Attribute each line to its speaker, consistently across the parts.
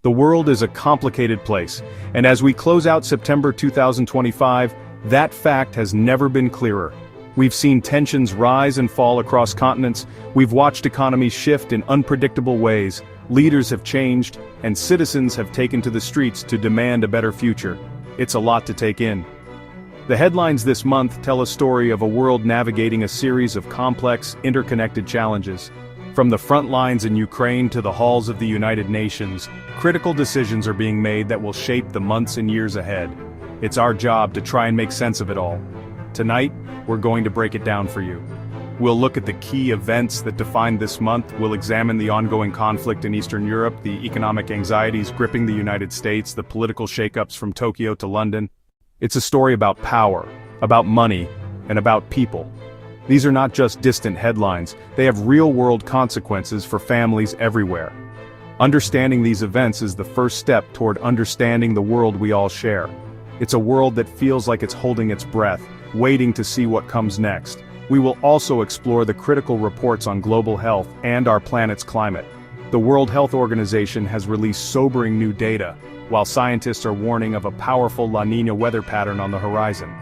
Speaker 1: The world is a complicated place, and as we close out September 2025, that fact has never been clearer. We've seen tensions rise and fall across continents, we've watched economies shift in unpredictable ways, leaders have changed, and citizens have taken to the streets to demand a better future. It's a lot to take in. The headlines this month tell a story of a world navigating a series of complex, interconnected challenges. From the front lines in Ukraine to the halls of the United Nations, critical decisions are being made that will shape the months and years ahead. It's our job to try and make sense of it all. Tonight, we're going to break it down for you. We'll look at the key events that define this month, we'll examine the ongoing conflict in Eastern Europe, the economic anxieties gripping the United States, the political shakeups from Tokyo to London. It's a story about power, about money, and about people. These are not just distant headlines, they have real-world consequences for families everywhere. Understanding these events is the first step toward understanding the world we all share. It's a world that feels like it's holding its breath, waiting to see what comes next. We will also explore the critical reports on global health and our planet's climate. The World Health Organization has released sobering new data, while scientists are warning of a powerful La Niña weather pattern on the horizon.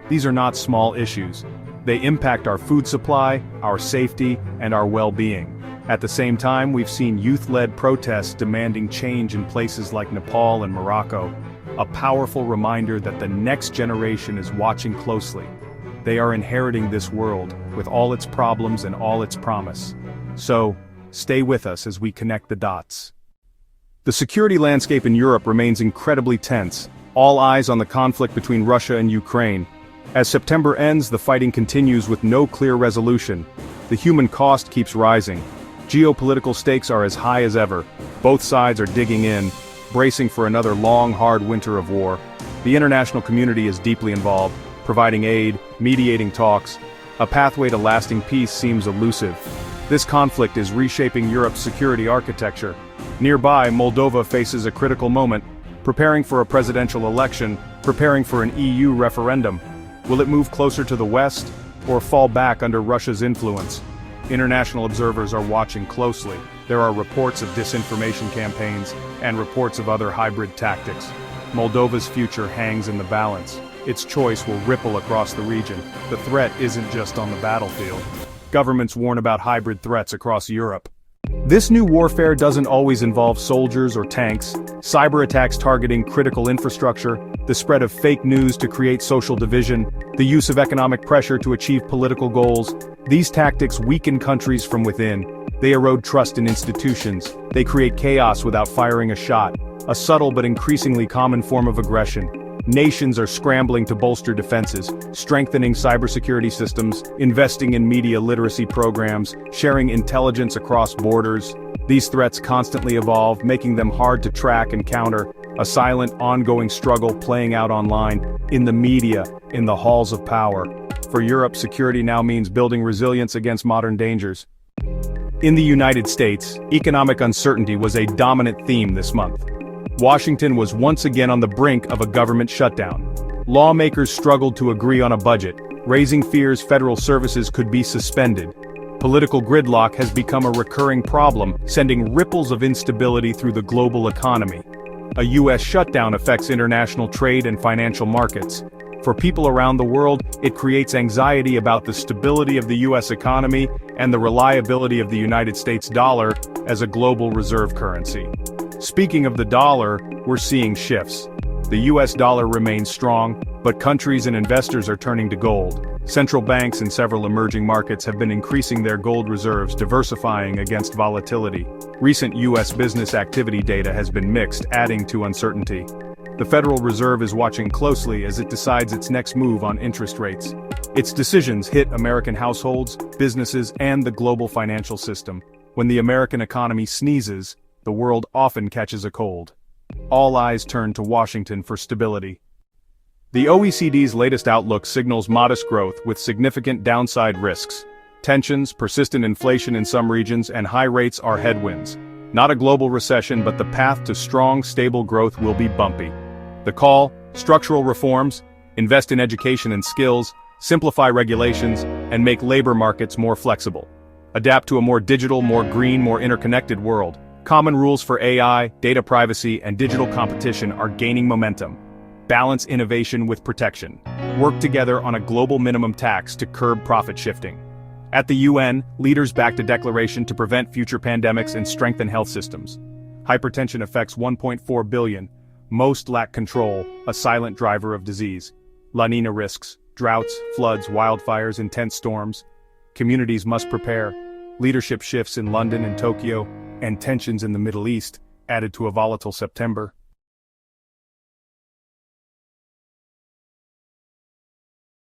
Speaker 1: These are not small issues. They impact our food supply, our safety, and our well-being. At the same time, we've seen youth-led protests demanding change in places like Nepal and Morocco, a powerful reminder that the next generation is watching closely. They are inheriting this world, with all its problems and all its promise. So, stay with us as we connect the dots. The security landscape in Europe remains incredibly tense, all eyes on the conflict between Russia and Ukraine. As September ends, the fighting continues with no clear resolution. The human cost keeps rising. Geopolitical stakes are as high as ever. Both sides are digging in, bracing for another long, hard winter of war. The international community is deeply involved, providing aid, mediating talks. A pathway to lasting peace seems elusive. This conflict is reshaping Europe's security architecture. Nearby, Moldova faces a critical moment, preparing for a presidential election, preparing for an EU referendum. Will it move closer to the West, or fall back under Russia's influence? International observers are watching closely. There are reports of disinformation campaigns, and reports of other hybrid tactics. Moldova's future hangs in the balance. Its choice will ripple across the region. The threat isn't just on the battlefield. Governments warn about hybrid threats across Europe. This new warfare doesn't always involve soldiers or tanks. Cyber attacks targeting critical infrastructure, the spread of fake news to create social division, the use of economic pressure to achieve political goals. These tactics weaken countries from within. They erode trust in institutions. They create chaos without firing a shot. A subtle but increasingly common form of aggression. Nations are scrambling to bolster defenses, strengthening cybersecurity systems, investing in media literacy programs, sharing intelligence across borders. These threats constantly evolve, making them hard to track and counter. A silent, ongoing struggle playing out online, in the media, in the halls of power. For Europe, security now means building resilience against modern dangers. In the United States, economic uncertainty was a dominant theme this month. Washington was once again on the brink of a government shutdown. Lawmakers struggled to agree on a budget, raising fears federal services could be suspended. Political gridlock has become a recurring problem, sending ripples of instability through the global economy. A U.S. shutdown affects international trade and financial markets. For people around the world, it creates anxiety about the stability of the U.S. economy and the reliability of the United States dollar as a global reserve currency. Speaking of the dollar, we're seeing shifts. The US dollar remains strong, but countries and investors are turning to gold. Central banks in several emerging markets have been increasing their gold reserves, diversifying against volatility. Recent US business activity data has been mixed, adding to uncertainty. The Federal Reserve is watching closely as it decides its next move on interest rates. Its decisions hit American households, businesses, and the global financial system. When the American economy sneezes, the world often catches a cold. All eyes turn to Washington for stability. The OECD's latest outlook signals modest growth with significant downside risks. Tensions, persistent inflation in some regions, and high rates are headwinds. Not a global recession, but the path to strong, stable growth will be bumpy. The call: structural reforms, invest in education and skills, simplify regulations, and make labor markets more flexible. Adapt to a more digital, more green, more interconnected world. Common rules for AI, data privacy, and digital competition are gaining momentum. Balance innovation with protection. Work together on a global minimum tax to curb profit shifting. At the UN, leaders backed a declaration to prevent future pandemics and strengthen health systems. Hypertension affects 1.4 billion. Most lack control, a silent driver of disease. La Nina risks, droughts, floods, wildfires, intense storms. Communities must prepare. Leadership shifts in London and Tokyo, and tensions in the Middle East, added to a volatile September.